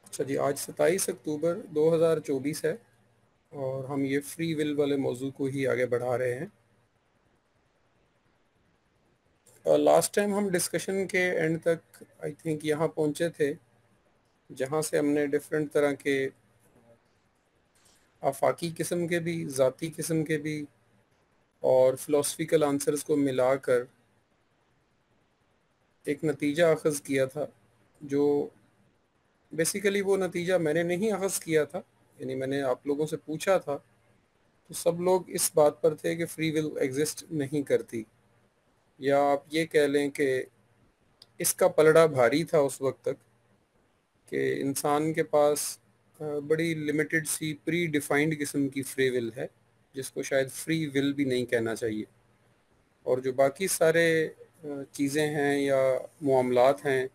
अच्छा जी, आज 27 अक्टूबर 2024 है और हम ये फ्री विल वाले मौजू को ही आगे बढ़ा रहे हैं। लास्ट टाइम हम डिस्कशन के एंड तक आई थिंक यहाँ पहुँचे थे, जहाँ से हमने डिफरेंट तरह के आफाकी किस्म के भी, ज़ाती किस्म के भी और फ़िलासफ़िकल आंसर्स को मिलाकर एक नतीजा अख़ज़ किया था, जो बेसिकली वो नतीजा मैंने नहीं अख़ज़ किया था, यानी मैंने आप लोगों से पूछा था, तो सब लोग इस बात पर थे कि फ्री विल एग्ज़िस्ट नहीं करती, या आप ये कह लें कि इसका पलड़ा भारी था उस वक्त तक कि इंसान के पास बड़ी लिमिटेड सी प्री डिफाइंड किस्म की फ्री विल है, जिसको शायद फ्री विल भी नहीं कहना चाहिए, और जो बाकी सारे चीज़ें हैं या मामलात हैं,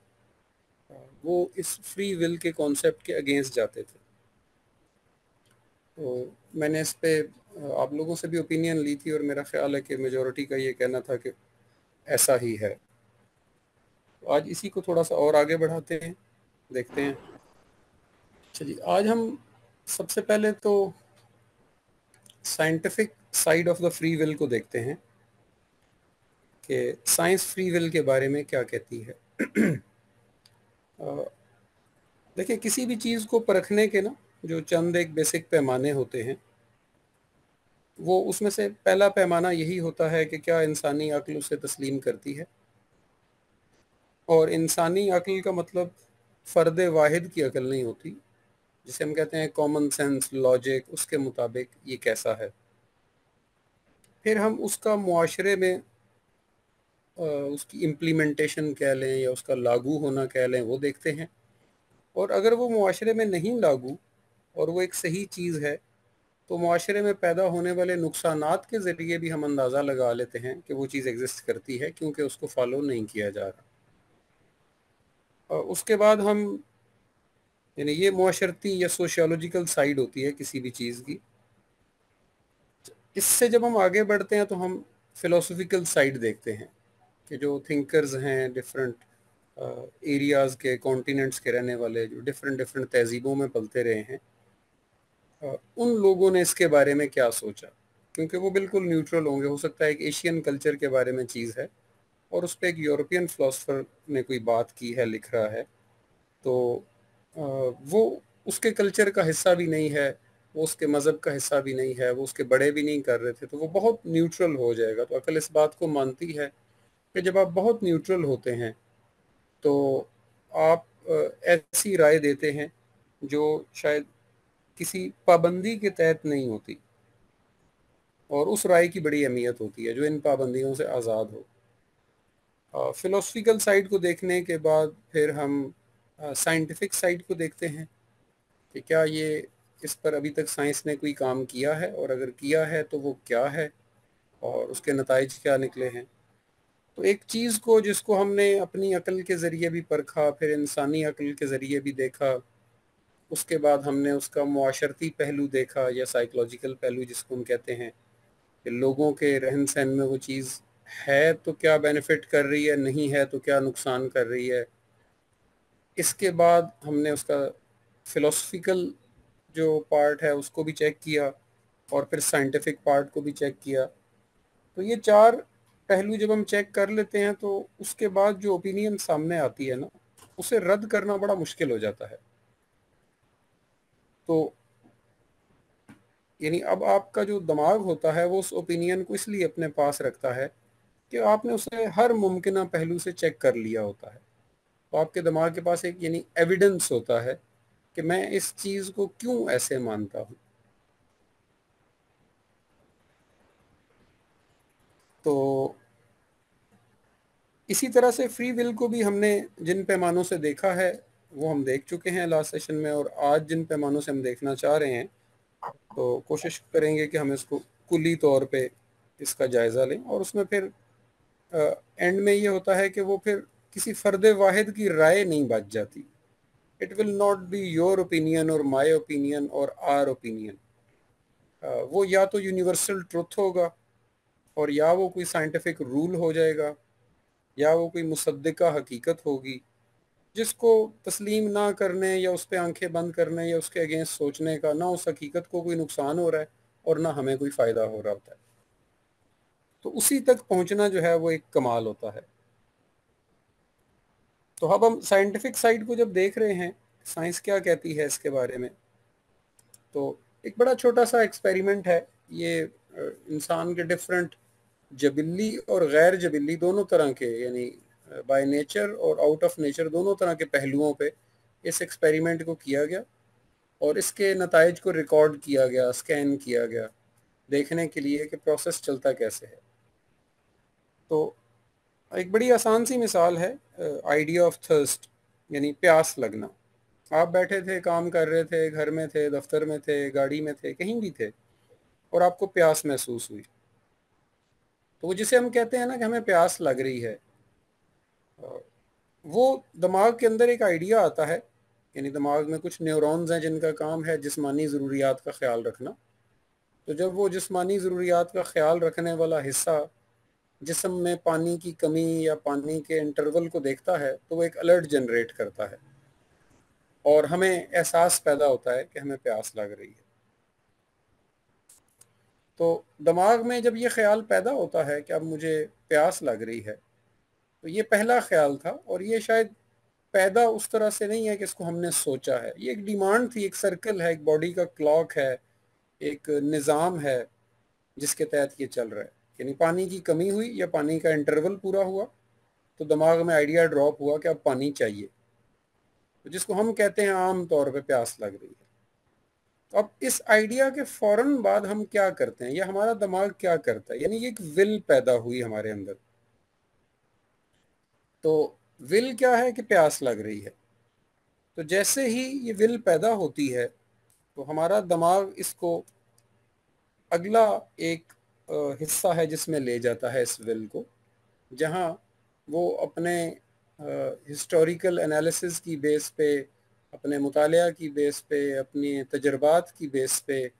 वो इस फ्री विल के कॉन्सेप्ट के अगेंस्ट जाते थे। तो मैंने इस पे आप लोगों से भी ओपिनियन ली थी और मेरा ख्याल है कि मेजॉरिटी का ये कहना था कि ऐसा ही है। तो आज इसी को थोड़ा सा और आगे बढ़ाते हैं, देखते हैं। चलिए, आज हम सबसे पहले तो scientific side of the free will को देखते हैं कि साइंस फ्री विल के बारे में क्या कहती है। देखिए, किसी भी चीज़ को परखने के ना जो चंद एक बेसिक पैमाने होते हैं, वो उसमें से पहला पैमाना यही होता है कि क्या इंसानी अक्ल उसे तस्लीम करती है। और इंसानी अक्ल का मतलब फ़र्द वाहिद की अक्ल नहीं होती, जिसे हम कहते हैं कॉमन सेंस, लॉजिक, उसके मुताबिक ये कैसा है। फिर हम उसका मुआशरे में उसकी इम्प्लीमेंटेशन कह लें या उसका लागू होना कह लें, वो देखते हैं। और अगर वो मुआशरे में नहीं लागू और वो एक सही चीज़ है, तो मुआशरे में पैदा होने वाले नुकसानात के ज़रिए भी हम अंदाज़ा लगा लेते हैं कि वो चीज़ एग्जिस्ट करती है, क्योंकि उसको फॉलो नहीं किया जा रहा। उसके बाद हम, यानी ये मुआशरती या सोशियोलॉजिकल साइड होती है किसी भी चीज़ की। इससे जब हम आगे बढ़ते हैं तो हम फ़िलोसॉफ़िकल साइड देखते हैं कि जो थिंकर्स हैं डिफरेंट एरियाज़ के, कॉन्टिनेंट्स के रहने वाले, जो डिफरेंट डिफरेंट तहज़ीबों में पलते रहे हैं, उन लोगों ने इसके बारे में क्या सोचा, क्योंकि वो बिल्कुल न्यूट्रल होंगे। हो सकता है एक एशियन कल्चर के बारे में चीज़ है और उस पर एक यूरोपियन फ़िलासफ़र ने कोई बात की है, लिख रहा है, तो वो उसके कल्चर का हिस्सा भी नहीं है, वो उसके मज़हब का हिस्सा भी नहीं है, वो उसके बड़े भी नहीं कर रहे थे, तो वो बहुत न्यूट्रल हो जाएगा। तो अक्ल इस बात को मानती है कि जब आप बहुत न्यूट्रल होते हैं तो आप ऐसी राय देते हैं जो शायद किसी पाबंदी के तहत नहीं होती, और उस राय की बड़ी अहमियत होती है जो इन पाबंदियों से आज़ाद हो। फ़िलोसफिकल साइड को देखने के बाद फिर हम साइंटिफिक साइड को देखते हैं कि क्या ये, इस पर अभी तक साइंस ने कोई काम किया है, और अगर किया है तो वो क्या है और उसके नताइज क्या निकले हैं। तो एक चीज़ को जिसको हमने अपनी अक्ल के ज़रिए भी परखा, फिर इंसानी अक्ल के ज़रिए भी देखा, उसके बाद हमने उसका मुआशरती पहलू देखा या साइकोलॉजिकल पहलू जिसको हम कहते हैं, कि लोगों के रहन सहन में वो चीज़ है तो क्या बेनिफिट कर रही है, नहीं है तो क्या नुकसान कर रही है। इसके बाद हमने उसका फ़िलोसफिकल जो पार्ट है उसको भी चेक किया, और फिर साइंटिफिक पार्ट को भी चेक किया। तो ये चार पहलू जब हम चेक कर लेते हैं तो उसके बाद जो ओपिनियन सामने आती है ना, उसे रद्द करना बड़ा मुश्किल हो जाता है। तो यानी अब आपका जो दिमाग होता है वो उस ओपिनियन को इसलिए अपने पास रखता है कि आपने उसे हर मुमकिन पहलू से चेक कर लिया होता है। तो आपके दिमाग के पास एक यानी एविडेंस होता है कि मैं इस चीज़ को क्यों ऐसे मानता हूँ। तो इसी तरह से फ्री विल को भी हमने जिन पैमानों से देखा है वो हम देख चुके हैं लास्ट सेशन में, और आज जिन पैमानों से हम देखना चाह रहे हैं तो कोशिश करेंगे कि हम इसको कुली तौर पे इसका जायज़ा लें। और उसमें फिर एंड में ये होता है कि वो फिर किसी फ़र्द वाहिद की राय नहीं बच जाती। It will not be your opinion और माय ओपिनियन और आर ओपिनियन। वो या तो यूनिवर्सल ट्रुथ होगा, और या वो कोई साइंटिफिक रूल हो जाएगा, या वो कोई मुसद्दिका हकीकत होगी, जिसको तस्लीम ना करने या उस पर आंखें बंद करने या उसके अगेंस्ट सोचने का ना उस हकीकत को कोई नुकसान हो रहा है और ना हमें कोई फ़ायदा हो रहा होता है। तो उसी तक पहुंचना जो है वो एक कमाल होता है। तो अब हम साइंटिफिक साइड को जब देख रहे हैं, साइंस क्या कहती है इसके बारे में, तो एक बड़ा छोटा सा एक्सपेरिमेंट है ये। इंसान के डिफरेंट जबिल्ली और गैर जबिल्ली दोनों तरह के, यानी बाय नेचर और आउट ऑफ नेचर दोनों तरह के पहलुओं पे इस एक्सपेरिमेंट को किया गया और इसके नताइज को रिकॉर्ड किया गया, स्कैन किया गया, देखने के लिए कि प्रोसेस चलता कैसे है। तो एक बड़ी आसान सी मिसाल है आइडिया ऑफ थर्स्ट, यानी प्यास लगना। आप बैठे थे, काम कर रहे थे, घर में थे, दफ्तर में थे, गाड़ी में थे, कहीं भी थे, और आपको प्यास महसूस हुई। तो वो जिसे हम कहते हैं ना कि हमें प्यास लग रही है, वो दिमाग के अंदर एक आइडिया आता है, यानी दिमाग में कुछ न्यूरॉन्स हैं जिनका काम है जिस्मानी ज़रूरियात का ख्याल रखना। तो जब वो जिस्मानी ज़रूरियात का ख्याल रखने वाला हिस्सा जिस्म में पानी की कमी या पानी के इंटरवल को देखता है तो वो एक अलर्ट जनरेट करता है और हमें एहसास पैदा होता है कि हमें प्यास लग रही है। तो दिमाग में जब ये ख्याल पैदा होता है कि अब मुझे प्यास लग रही है, तो ये पहला ख्याल था और ये शायद पैदा उस तरह से नहीं है कि इसको हमने सोचा है। ये एक डिमांड थी, एक सर्कल है, एक बॉडी का क्लॉक है, एक निज़ाम है जिसके तहत ये चल रहा है। यानी पानी की कमी हुई या पानी का इंटरवल पूरा हुआ तो दिमाग में आइडिया ड्रॉप हुआ कि अब पानी चाहिए, तो जिसको हम कहते हैं आम तौर पे प्यास लग रही है। तो अब इस आइडिया के फौरन बाद हम क्या करते हैं या हमारा दिमाग क्या करता है, यानी ये एक विल पैदा हुई हमारे अंदर। तो विल क्या है कि प्यास लग रही है, तो जैसे ही ये विल पैदा होती है तो हमारा दिमाग इसको अगला एक हिस्सा है जिसमें ले जाता है इस विल को, जहाँ वो अपने हिस्टोरिकल एनालिसिस की बेस पे, अपने मुतालिया की बेस पे, अपनी तजर्बात की बेस पे,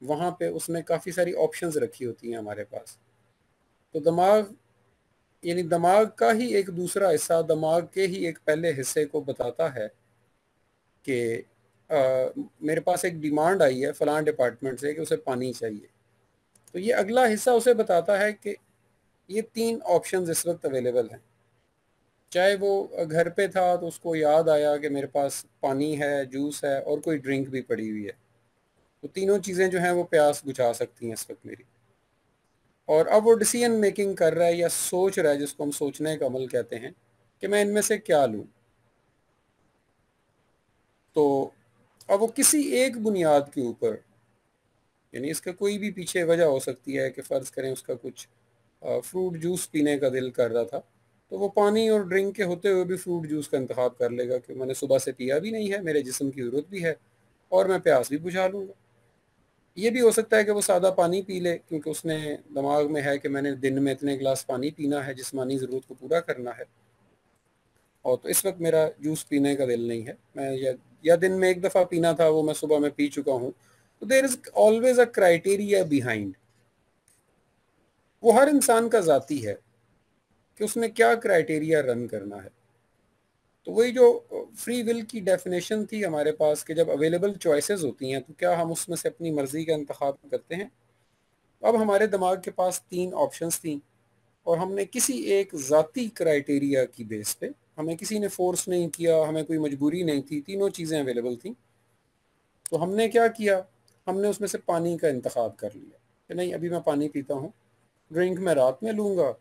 वहाँ पे उसने काफ़ी सारी ऑप्शंस रखी होती हैं हमारे पास। तो दिमाग, यानी दिमाग का ही एक दूसरा हिस्सा दिमाग के ही एक पहले हिस्से को बताता है कि मेरे पास एक डिमांड आई है फलां डिपार्टमेंट से कि उसे पानी चाहिए। तो ये अगला हिस्सा उसे बताता है कि ये 3 ऑप्शंस इस वक्त अवेलेबल हैं। चाहे वो घर पे था तो उसको याद आया कि मेरे पास पानी है, जूस है और कोई ड्रिंक भी पड़ी हुई है, तो तीनों चीज़ें जो हैं वो प्यास बुझा सकती हैं इस वक्त मेरी। और अब वो डिसीजन मेकिंग कर रहा है या सोच रहा है, जिसको हम सोचने का अमल कहते हैं, कि मैं इनमें से क्या लूँ। तो अब वो किसी एक बुनियाद के ऊपर, यानी इसका कोई भी पीछे वजह हो सकती है कि फ़र्ज़ करें उसका कुछ फ्रूट जूस पीने का दिल कर रहा था, तो वो पानी और ड्रिंक के होते हुए भी फ्रूट जूस का इंतखाब कर लेगा कि मैंने सुबह से पिया भी नहीं है, मेरे जिस्म की ज़रूरत भी है और मैं प्यास भी बुझा लूँगा। ये भी हो सकता है कि वो सादा पानी पी ले क्योंकि उसने दिमाग में है कि मैंने दिन में इतने गिलास पानी पीना है, जिस्मानी ज़रूरत को पूरा करना है, और तो इस वक्त मेरा जूस पीने का दिल नहीं है, मैं या दिन में एक दफ़ा पीना था वो मैं सुबह में पी चुका हूँ। तो there is always a criteria behind. वो हर इंसान का ज़ाती है कि उसने क्या क्राइटेरिया रन करना है। तो वही जो फ्री विल की डेफिनेशन थी हमारे पास कि जब अवेलेबल चॉइसेस होती हैं तो क्या हम उसमें से अपनी मर्ज़ी का इंतखाब करते हैं। अब हमारे दिमाग के पास 3 ऑप्शंस थी और हमने किसी एक ज़ाती क्राइटेरिया की बेस पे, हमें किसी ने फोर्स नहीं किया, हमें कोई मजबूरी नहीं थी, तीनों चीज़ें अवेलेबल थी। तो हमने क्या किया, हमने उसमें से पानी का इंतखाब कर लिया कि नहीं अभी मैं पानी पीता हूँ, ड्रिंक मैं रात में लूँगा,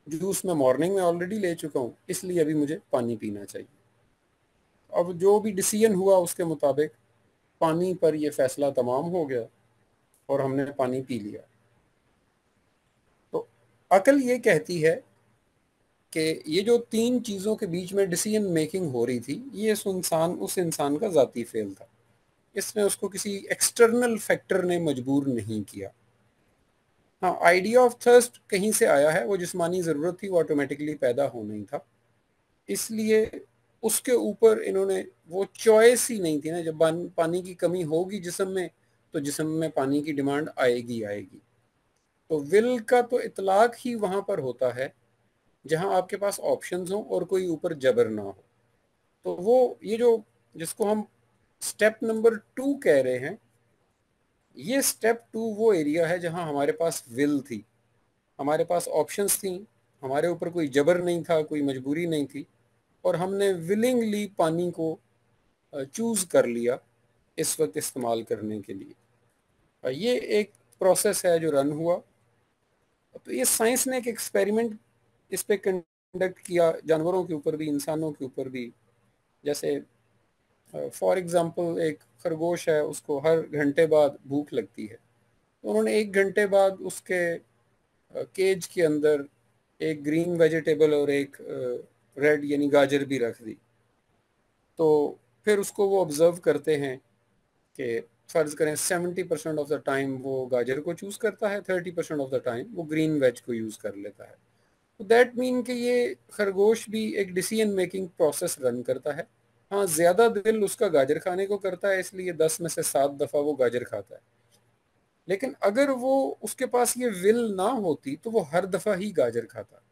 जूस मैं मॉर्निंग में ऑलरेडी ले चुका हूँ, इसलिए अभी मुझे पानी पीना चाहिए। अब जो भी डिसीजन हुआ उसके मुताबिक पानी पर यह फैसला तमाम हो गया और हमने पानी पी लिया। तो अकल ये कहती है कि ये जो 3 चीज़ों के बीच में डिसीजन मेकिंग हो रही थी, ये उस इंसान का ज़ाती फेल था। इसमें उसको किसी एक्सटर्नल फैक्टर ने मजबूर नहीं किया। हाँ, आइडिया ऑफ थर्स्ट कहीं से आया है, वो जिस्मानी ज़रूरत थी, वो ऑटोमेटिकली पैदा होना ही था। इसलिए उसके ऊपर इन्होंने, वो चॉइस ही नहीं थी ना, जब पानी की कमी होगी जिस्म में तो जिस्म में पानी की डिमांड आएगी आएगी। तो विल का तो इतलाक ही वहाँ पर होता है जहाँ आपके पास ऑप्शंस हों और कोई ऊपर जबर ना हो। तो वो ये जो जिसको हम स्टेप नंबर 2 कह रहे हैं, ये स्टेप 2 वो एरिया है जहां हमारे पास विल थी, हमारे पास ऑप्शंस थी, हमारे ऊपर कोई जबर नहीं था, कोई मजबूरी नहीं थी, और हमने विलिंगली पानी को चूज कर लिया इस वक्त इस्तेमाल करने के लिए। ये एक प्रोसेस है जो रन हुआ। तो ये साइंस ने एक एक्सपेरिमेंट इस पे कंडक्ट किया, जानवरों के ऊपर भी, इंसानों के ऊपर भी। जैसे फॉर एग्जांपल एक खरगोश है, उसको हर घंटे बाद भूख लगती है, तो उन्होंने 1 घंटे बाद उसके केज के अंदर एक ग्रीन वेजिटेबल और एक रेड यानी गाजर भी रख दी। तो फिर उसको वो ऑब्जर्व करते हैं कि फर्ज करें 70% ऑफ द टाइम वो गाजर को चूज करता है, 30% ऑफ द टाइम वो ग्रीन वेज को यूज कर लेता है। तो दैट मीन कि ये खरगोश भी एक डिसीजन मेकिंग प्रोसेस रन करता है। हाँ, ज्यादा दिल उसका गाजर खाने को करता है, इसलिए 10 में से 7 दफा वो गाजर खाता है। लेकिन अगर वो उसके पास ये विल ना होती तो वो हर दफा ही गाजर खाता।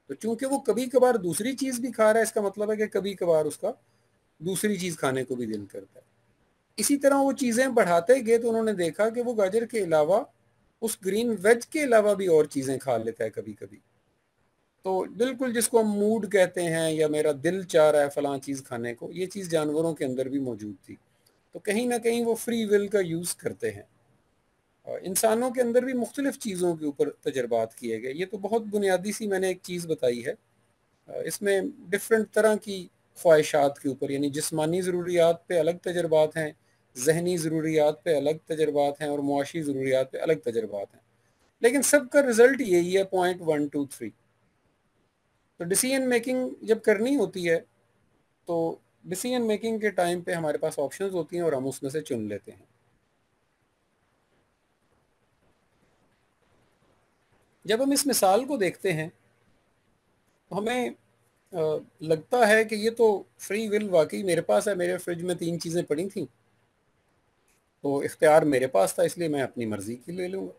तो चूंकि वो कभी कभार दूसरी चीज भी खा रहा है, इसका मतलब है कि कभी कभार उसका दूसरी चीज खाने को भी दिल करता है। इसी तरह वो चीजें बढ़ाते गए तो उन्होंने देखा कि वो गाजर के अलावा उस ग्रीन वेज के अलावा भी और चीजें खा लेता है कभी कभी। तो बिल्कुल जिसको हम मूड कहते हैं या मेरा दिल चाह रहा है फलां चीज खाने को, ये चीज जानवरों के अंदर भी मौजूद थी। तो कहीं ना कहीं वो फ्री विल का यूज करते हैं। इंसानों के अंदर भी मुख्तलिफ चीज़ों के ऊपर तजर्बात किए गए। ये तो बहुत बुनियादी सी मैंने एक चीज़ बताई है। इसमें डिफरेंट तरह की ख्वाहिशात के ऊपर, यानी जिस्मानी ज़रूरियात पे अलग तजर्बात हैं, जहनी ज़रूरियात पे अलग तजर्बात हैं, और मुआशी ज़रूरियात पे अलग तजर्बात हैं। लेकिन सबका रिजल्ट यही है, पॉइंट 1 2 3। तो डिसीजन मेकिंग जब करनी होती है तो डिसीजन मेकिंग के टाइम पे हमारे पास ऑप्शंस होती हैं और हम उसमें से चुन लेते हैं। जब हम इस मिसाल को देखते हैं तो हमें लगता है कि ये तो फ्री विल वाकई मेरे पास है। मेरे फ्रिज में 3 चीज़ें पड़ी थी, तो इख्तियार मेरे पास था, इसलिए मैं अपनी मर्जी की ले लूँगा।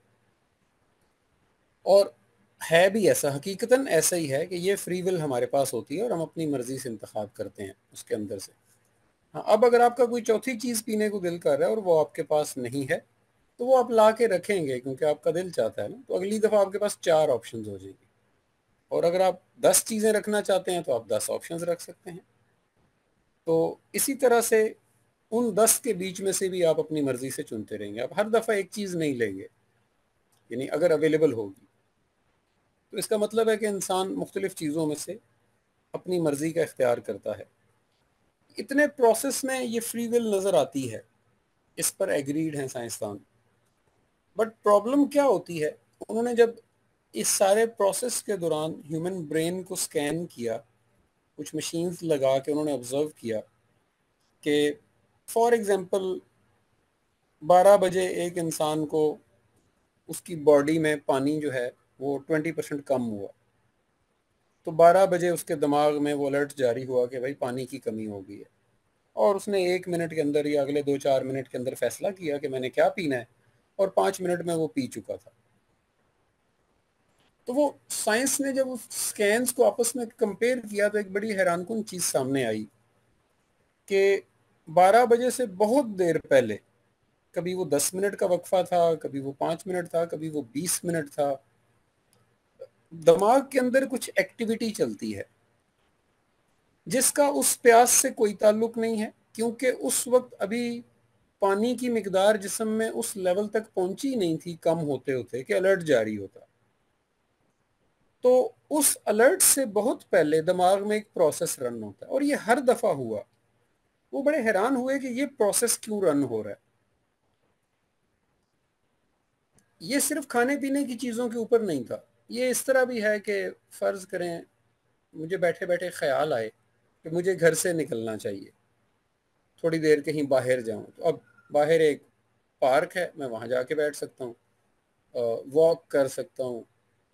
और है भी ऐसा, हकीकतन ऐसा ही है कि ये फ्री विल हमारे पास होती है और हम अपनी मर्जी से इंतखाब करते हैं उसके अंदर से। हाँ, अब अगर आपका कोई चौथी चीज़ पीने को दिल कर रहा है और वो आपके पास नहीं है, तो वो आप ला के रखेंगे क्योंकि आपका दिल चाहता है ना, तो अगली दफ़ा आपके पास 4 ऑप्शन हो जाएंगे। और अगर आप 10 चीज़ें रखना चाहते हैं तो आप 10 ऑप्शन रख सकते हैं। तो इसी तरह से उन 10 के बीच में से भी आप अपनी मर्जी से चुनते रहेंगे। आप हर दफ़ा एक चीज़ नहीं लेंगे, यानी अगर अवेलेबल होगी। तो इसका मतलब है कि इंसान मुख्तलिफ चीज़ों में से अपनी मर्जी का इख्तियार करता है। इतने प्रोसेस में ये फ्री विल नज़र आती है, इस पर एग्रीड हैं साइंसदान। बट प्रॉब्लम क्या होती है, उन्होंने जब इस सारे प्रोसेस के दौरान ह्यूमन ब्रेन को स्कैन किया, कुछ मशीन्स लगा के उन्होंने ऑब्जर्व किया कि फॉर एग्जांपल 12 बजे एक इंसान को उसकी बॉडी में पानी जो है वो 20% कम हुआ, तो 12 बजे उसके दिमाग में वो अलर्ट जारी हुआ कि भाई पानी की कमी हो गई है। और उसने 1 मिनट के अंदर या अगले 2 4 मिनट के अंदर फैसला किया कि मैंने क्या पीना है, और 5 मिनट में वो पी चुका था। तो वो साइंस ने जब उस स्कैन्स को आपस में कंपेयर किया तो एक बड़ी हैरानकुन चीज़ सामने आई कि 12 बजे से बहुत देर पहले, कभी वो 10 मिनट का वक्फा था, कभी वो 5 मिनट था, कभी वो 20 मिनट था, दिमाग के अंदर कुछ एक्टिविटी चलती है जिसका उस प्यास से कोई ताल्लुक नहीं है, क्योंकि उस वक्त अभी पानी की मिकदार जिस्म में उस लेवल तक पहुंची नहीं थी कम होते होते कि अलर्ट जारी होता। तो उस अलर्ट से बहुत पहले दिमाग में एक प्रोसेस रन होता है, और ये हर दफा हुआ। वो बड़े हैरान हुए कि ये प्रोसेस क्यों रन हो रहा है। ये सिर्फ खाने पीने की चीज़ों के ऊपर नहीं था, ये इस तरह भी है कि फ़र्ज़ करें मुझे बैठे बैठे ख्याल आए कि मुझे घर से निकलना चाहिए, थोड़ी देर कहीं बाहर जाऊं, तो अब बाहर एक पार्क है, मैं वहां जाके बैठ सकता हूँ, वॉक कर सकता हूँ,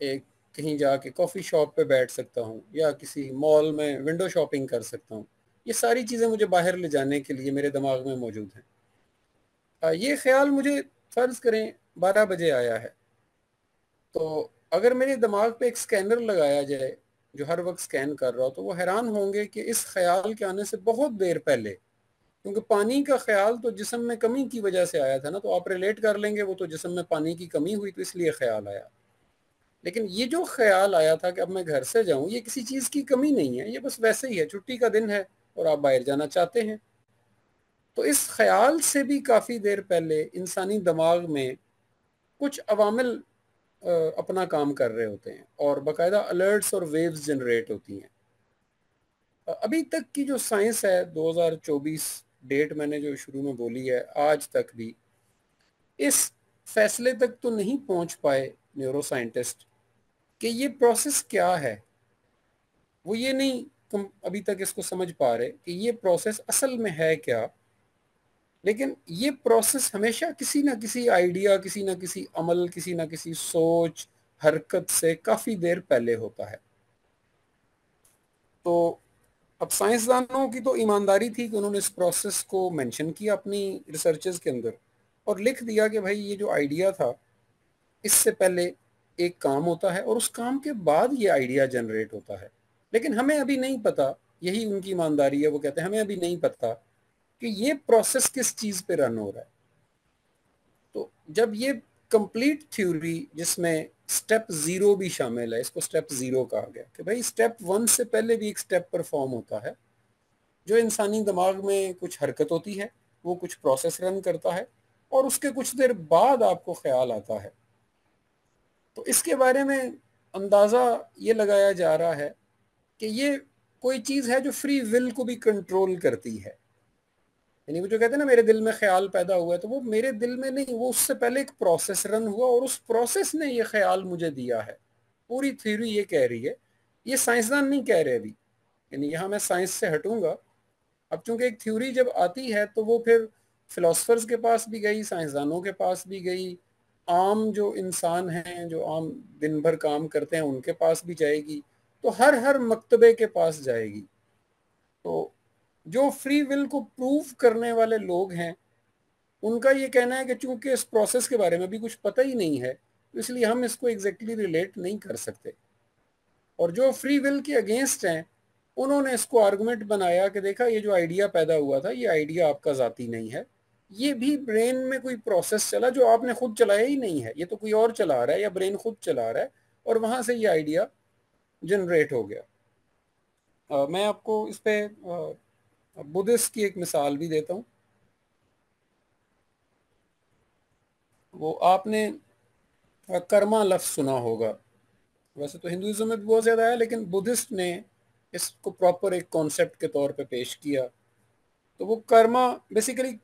एक कहीं जाके कॉफ़ी शॉप पे बैठ सकता हूँ, या किसी मॉल में विंडो शॉपिंग कर सकता हूँ। ये सारी चीज़ें मुझे बाहर ले जाने के लिए मेरे दिमाग में मौजूद हैं। ये ख्याल मुझे फ़र्ज़ करें 12 बजे आया है, तो अगर मेरे दिमाग पे एक स्कैनर लगाया जाए जो हर वक्त स्कैन कर रहा हो, तो वो हैरान होंगे कि इस ख्याल के आने से बहुत देर पहले, क्योंकि पानी का ख्याल तो जिस्म में कमी की वजह से आया था ना, तो आप रिलेट कर लेंगे वो तो जिस्म में पानी की कमी हुई तो इसलिए ख्याल आया। लेकिन ये जो ख्याल आया था कि अब मैं घर से जाऊं, ये किसी चीज़ की कमी नहीं है, ये बस वैसे ही है, छुट्टी का दिन है और आप बाहर जाना चाहते हैं। तो इस ख्याल से भी काफ़ी देर पहले इंसानी दिमाग में कुछ अवामिल अपना काम कर रहे होते हैं और बाकायदा अलर्ट्स और वेव्स जनरेट होती हैं। अभी तक की जो साइंस है, 2024 डेट मैंने जो शुरू में बोली है, आज तक भी इस फैसले तक तो नहीं पहुंच पाए न्यूरो साइंटिस्ट कि ये प्रोसेस क्या है। वो ये नहीं अभी तक इसको समझ पा रहे कि ये प्रोसेस असल में है क्या। लेकिन ये प्रोसेस हमेशा किसी ना किसी आइडिया, किसी ना किसी अमल, किसी ना किसी सोच, हरकत से काफ़ी देर पहले होता है। तो अब साइंसदानों की तो ईमानदारी थी कि उन्होंने इस प्रोसेस को मेंशन किया अपनी रिसर्चेस के अंदर और लिख दिया कि भाई ये जो आइडिया था, इससे पहले एक काम होता है और उस काम के बाद ये आइडिया जनरेट होता है। लेकिन हमें अभी नहीं पता, यही उनकी ईमानदारी है, वो कहते हैं हमें अभी नहीं पता कि ये प्रोसेस किस चीज़ पे रन हो रहा है। तो जब ये कंप्लीट थ्योरी जिसमें स्टेप 0 भी शामिल है, इसको स्टेप 0 कहा गया कि भाई स्टेप 1 से पहले भी एक स्टेप परफॉर्म होता है, जो इंसानी दिमाग में कुछ हरकत होती है, वो कुछ प्रोसेस रन करता है और उसके कुछ देर बाद आपको ख्याल आता है। तो इसके बारे में अंदाज़ा ये लगाया जा रहा है कि ये कोई चीज़ है जो फ्री विल को भी कंट्रोल करती है। यानी वो जो कहते हैं ना मेरे दिल में ख्याल पैदा हुआ है, तो वो मेरे दिल में नहीं, वो उससे पहले एक प्रोसेस रन हुआ और उस प्रोसेस ने ये ख्याल मुझे दिया है। पूरी थ्योरी ये कह रही है, ये साइंसदान नहीं कह रहे अभी। यानी यहाँ मैं साइंस से हटूंगा। अब चूंकि एक थ्योरी जब आती है तो वो फिर फिलोसफर्स के पास भी गई, साइंसदानों के पास भी गई, आम जो इंसान हैं, जो आम दिन भर काम करते हैं, उनके पास भी जाएगी, तो हर हर मकतबे के पास जाएगी। तो जो फ्री विल को प्रूव करने वाले लोग हैं, उनका ये कहना है कि चूंकि इस प्रोसेस के बारे में भी कुछ पता ही नहीं है, तो इसलिए हम इसको एग्जैक्टली रिलेट नहीं कर सकते। और जो फ्री विल के अगेंस्ट हैं, उन्होंने इसको आर्गुमेंट बनाया कि देखा ये जो आइडिया पैदा हुआ था, ये आइडिया आपका ज़ाती नहीं है, ये भी ब्रेन में कोई प्रोसेस चला जो आपने खुद चलाया ही नहीं है, ये तो कोई और चला रहा है या ब्रेन खुद चला रहा है और वहां से ये आइडिया जनरेट हो गया। मैं आपको इस पे बुद्धिस्ट की एक मिसाल भी देता हूँ। वो आपने कर्मा लफ्ज सुना होगा, वैसे तो हिंदुइज्म में भी बहुत ज़्यादा है, लेकिन बुद्धिस्ट ने इसको प्रॉपर एक कॉन्सेप्ट के तौर पे पेश किया। तो वो कर्मा बेसिकली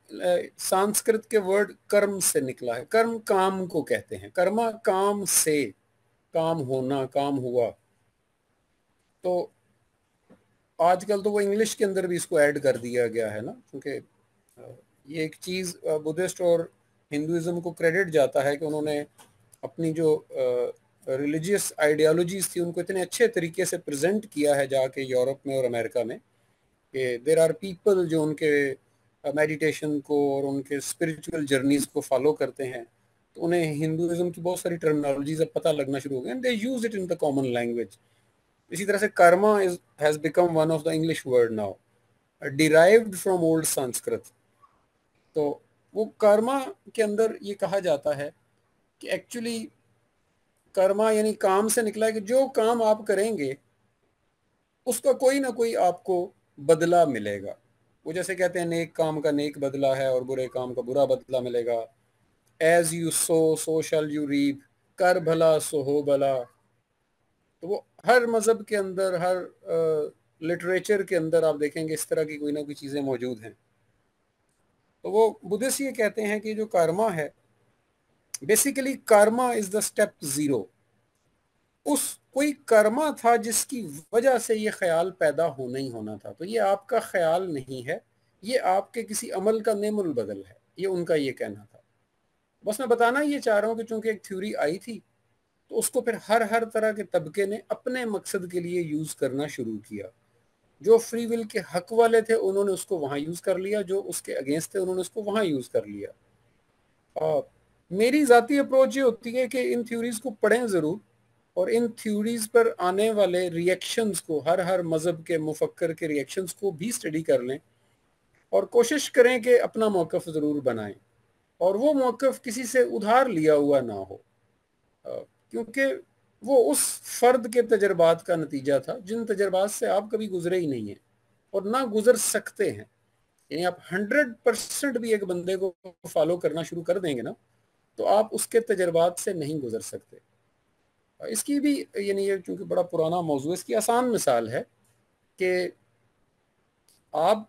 संस्कृत के वर्ड कर्म से निकला है। कर्म काम को कहते हैं, कर्मा काम से, काम होना, काम हुआ। तो आजकल तो वो इंग्लिश के अंदर भी इसको ऐड कर दिया गया है ना, क्योंकि ये एक चीज़ बुद्धिस्ट और हिंदुइज्म को क्रेडिट जाता है कि उन्होंने अपनी जो रिलीजियस आइडियोलॉजीज थी उनको इतने अच्छे तरीके से प्रेजेंट किया है जाके यूरोप में और अमेरिका में, कि देर आर पीपल जो उनके मेडिटेशन को और उनके स्पिरिचुअल जर्नीज को फॉलो करते हैं, तो उन्हें हिंदुइज्म की बहुत सारी टर्मिनोलॉजीज अब पता लगना शुरू हो गए and they use it in the common language. इसी तरह से Karma is has become one of the English word now, derived from old Sanskrit. तो वो कर्मा के अंदर ये कहा जाता है कि एक्चुअली कर्मा यानी काम से निकला है कि जो काम आप करेंगे उसका कोई ना कोई आपको बदला मिलेगा। वो जैसे कहते हैं नेक काम का नेक बदला है और बुरे काम का बुरा बदला मिलेगा। As you sow shall you reap, कर भला सो हो भला। तो वो हर मजहब के अंदर, हर लिटरेचर के अंदर आप देखेंगे इस तरह की कोई ना कोई चीज़ें मौजूद हैं। तो वो बुद्धिस्ट ये कहते हैं कि जो कर्मा है, basically Karma is the step 0। उस कोई कर्मा था जिसकी वजह से ये ख्याल पैदा होना ही होना था, तो ये आपका ख्याल नहीं है, ये आपके किसी अमल का नेमुल बदल है, ये उनका ये कहना था। बस मैं बताना ये चाह रहा हूँ कि चूंकि एक थ्योरी आई थी, तो उसको फिर हर हर तरह के तबके ने अपने मकसद के लिए यूज करना शुरू किया। जो फ्री विल के हक वाले थे उन्होंने उसको वहां यूज कर लिया, जो उसके अगेंस्ट थे उन्होंने उसको वहां यूज कर लिया। मेरी जाती अप्रोच ये होती है कि इन थ्योरीज को पढ़ें ज़रूर, और इन थ्योरीज पर आने वाले रिएक्शंस को, हर मज़हब के मुफक्कर के रिएक्शंस को भी स्टडी कर लें और कोशिश करें कि अपना मौक़िफ़ ज़रूर बनाएं और वो मौक़िफ़ किसी से उधार लिया हुआ ना हो, क्योंकि वो उस फ़र्द के तजर्बात का नतीजा था जिन तजर्बात से आप कभी गुजरे ही नहीं हैं और ना गुजर सकते हैं। यानी आप 100% भी एक बंदे को फॉलो करना शुरू कर देंगे ना, तो आप उसके तजर्बात से नहीं गुजर सकते। इसकी भी, यानी ये चूँकि बड़ा पुराना मौजू है, इसकी आसान मिसाल है कि आप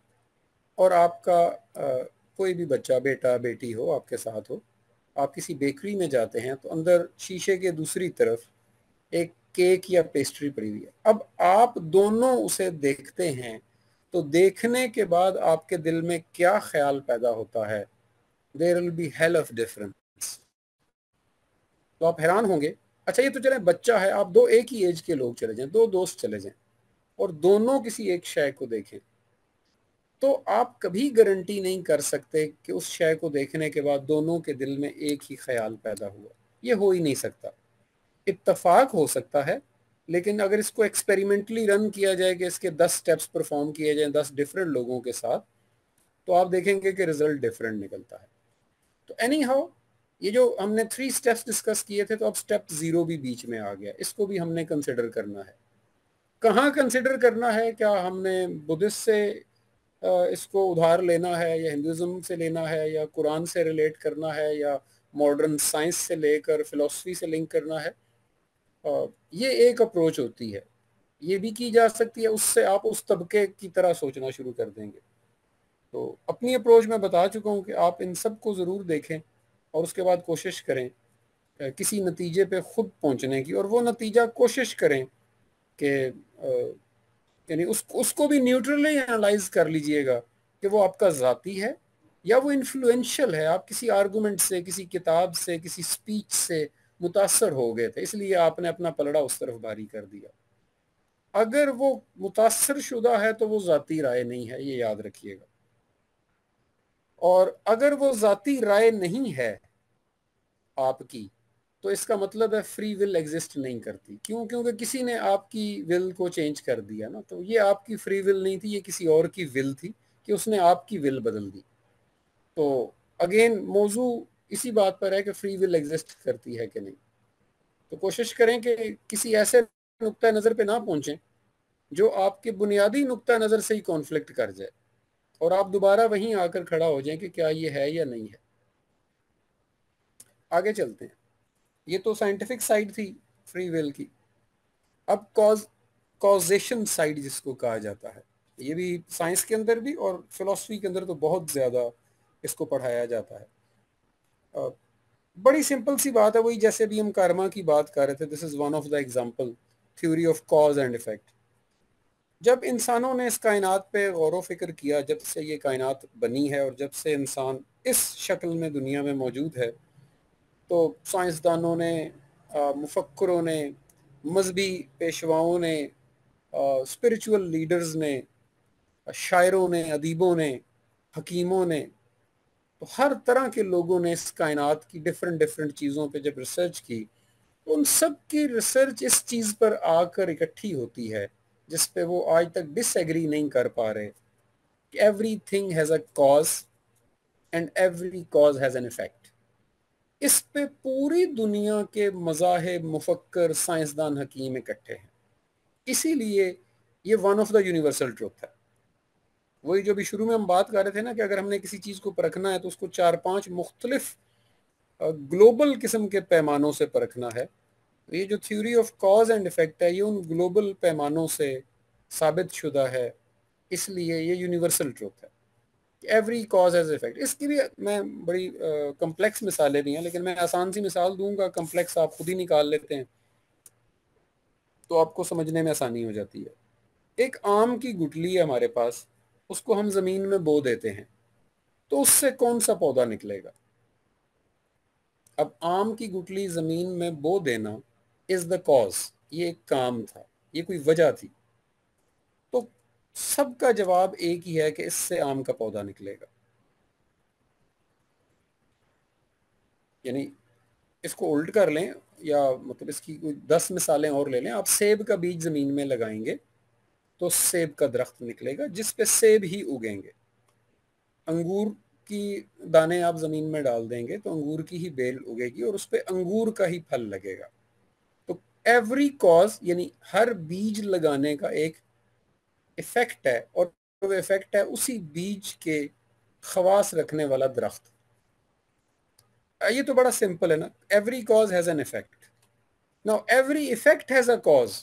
और आपका कोई भी बच्चा, बेटा बेटी हो, आपके साथ हो, आप किसी बेकरी में जाते हैं तो अंदर शीशे के दूसरी तरफ एक केक या पेस्ट्री पड़ी हुई है। अब आप दोनों उसे देखते हैं तो देखने के बाद आपके दिल में क्या ख्याल पैदा होता है? There will be hell of difference. तो आप हैरान होंगे। अच्छा, ये तो चले बच्चा है, आप दो एक ही एज के लोग चले जाएं, दो दोस्त चले जाएं और दोनों किसी एक शय को देखें, तो आप कभी गारंटी नहीं कर सकते कि उस शय को देखने के बाद दोनों के दिल में एक ही ख्याल पैदा हुआ। ये हो ही नहीं सकता। इत्तफाक हो सकता है, लेकिन अगर इसको एक्सपेरिमेंटली रन किया जाए कि इसके 10 स्टेप्स परफॉर्म किए जाएं 10 डिफरेंट लोगों के साथ, तो आप देखेंगे कि रिजल्ट डिफरेंट निकलता है। तो एनी हाउ, ये जो हमने 3 स्टेप्स डिस्कस किए थे, तो अब स्टेप 0 भी बीच में आ गया, इसको भी हमने कंसिडर करना है। कहाँ कंसिडर करना है? क्या हमने बुद्धिस्ट से इसको उधार लेना है, या हिंदुज़म से लेना है, या कुरान से रिलेट करना है, या मॉडर्न साइंस से लेकर फिलॉसफी से लिंक करना है? ये एक अप्रोच होती है। ये भी की जा सकती है, उससे आप उस तबके की तरह सोचना शुरू कर देंगे। तो अपनी अप्रोच मैं बता चुका हूँ कि आप इन सब को ज़रूर देखें और उसके बाद कोशिश करें किसी नतीजे पे खुद पहुँचने की, और वो नतीजा कोशिश करें कि यानी उसको भी न्यूट्रली एनालाइज कर लीजिएगा कि वो आपका ज़ाती है या वो इन्फ्लुएंशियल है। आप किसी आर्गूमेंट से, किसी किताब से, किसी स्पीच से मुतासर हो गए थे, इसलिए आपने अपना पलड़ा उस तरफ भारी कर दिया। अगर वो मुतासर शुदा है तो वो ज़ाती राय नहीं है, ये याद रखिएगा। और अगर वो ज़ाती राय नहीं है आपकी, तो इसका मतलब है फ्री विल एग्जिस्ट नहीं करती। क्यों? क्योंकि किसी ने आपकी विल को चेंज कर दिया ना, तो ये आपकी फ्री विल नहीं थी, ये किसी और की विल थी कि उसने आपकी विल बदल दी। तो अगेन मौजू इसी बात पर है कि फ्री विल एग्जिस्ट करती है कि नहीं। तो कोशिश करें कि किसी ऐसे नुक्ता नज़र पे ना पहुंचें जो आपके बुनियादी नुक्ता नज़र से ही कॉन्फ्लिक्ट कर जाए और आप दोबारा वहीं आकर खड़ा हो जाएं कि क्या ये है या नहीं है। आगे चलते हैं। ये तो साइंटिफिक साइड थी फ्री विल की। अब कॉजेशन साइड जिसको कहा जाता है, ये भी साइंस के अंदर भी और फिलॉसफी के अंदर तो बहुत ज़्यादा इसको पढ़ाया जाता है। अ, बड़ी सिंपल सी बात है, वही जैसे भी हम कर्मा की बात कर रहे थे, this is one of the example, theory of cause and effect. जब इंसानों ने इस कायनात पे गौर व फिक्र किया, जब से ये कायनात बनी है और जब से इंसान इस शक्ल में दुनिया में मौजूद है, तो साइंसदानों ने, मुफक्करों ने, मजहबी पेशवाओं ने, स्पिरिचुअल लीडर्स ने, शायरों ने, अदीबों ने, हकीमों ने, तो हर तरह के लोगों ने इस कायनात की डिफरेंट डिफरेंट चीज़ों पे जब रिसर्च की, उन सब की रिसर्च इस चीज़ पर आकर इकट्ठी होती है जिस पे वो आज तक डिसएग्री नहीं कर पा रहे कि every thing has a cause and every cause has an effect. इस पे पूरी दुनिया के मज़ाहिब, मुफक्कर, साइंसदान, हकीम इकट्ठे हैं। इसीलिए ये one of the universal truth है। वही जो भी शुरू में हम बात कर रहे थे ना कि अगर हमने किसी चीज़ को परखना है तो उसको 4-5 मुख्तलिफ ग्लोबल किस्म के पैमानों से परखना है। तो ये जो theory of cause and effect है, ये उन ग्लोबल पैमानों से साबित शुदा है, इसलिए ये यूनिवर्सल ट्रुथ है। Every cause has effect. इसकी भी मैं बड़ी कम्प्लेक्स मिसालें भी हैं, लेकिन मैं आसान सी मिसाल दूंगा, कम्प्लेक्स आप खुद ही निकाल लेते हैं तो आपको समझने में आसानी हो जाती है। एक आम की गुठली है हमारे पास, उसको हम ज़मीन में बो देते हैं, तो उससे कौन सा पौधा निकलेगा? अब आम की गुठली ज़मीन में बो देना इज़ द कॉज, ये एक काम था, ये कोई वजह थी। तो सबका जवाब एक ही है कि इससे आम का पौधा निकलेगा। यानी इसको उल्ट कर लें, या मतलब इसकी कोई 10 मिसालें और ले लें। आप सेब का बीज जमीन में लगाएंगे तो सेब का दरख्त निकलेगा जिस पे सेब ही उगेंगे। अंगूर की दाने आप जमीन में डाल देंगे तो अंगूर की ही बेल उगेगी और उस पे अंगूर का ही फल लगेगा। तो एवरी कॉज यानी हर बीज लगाने का एक इफेक्ट है, और वो इफेक्ट है उसी बीज के खवास रखने वाला दरख्त। ये तो बड़ा सिंपल है ना, every cause has an effect. Now every effect has a cause,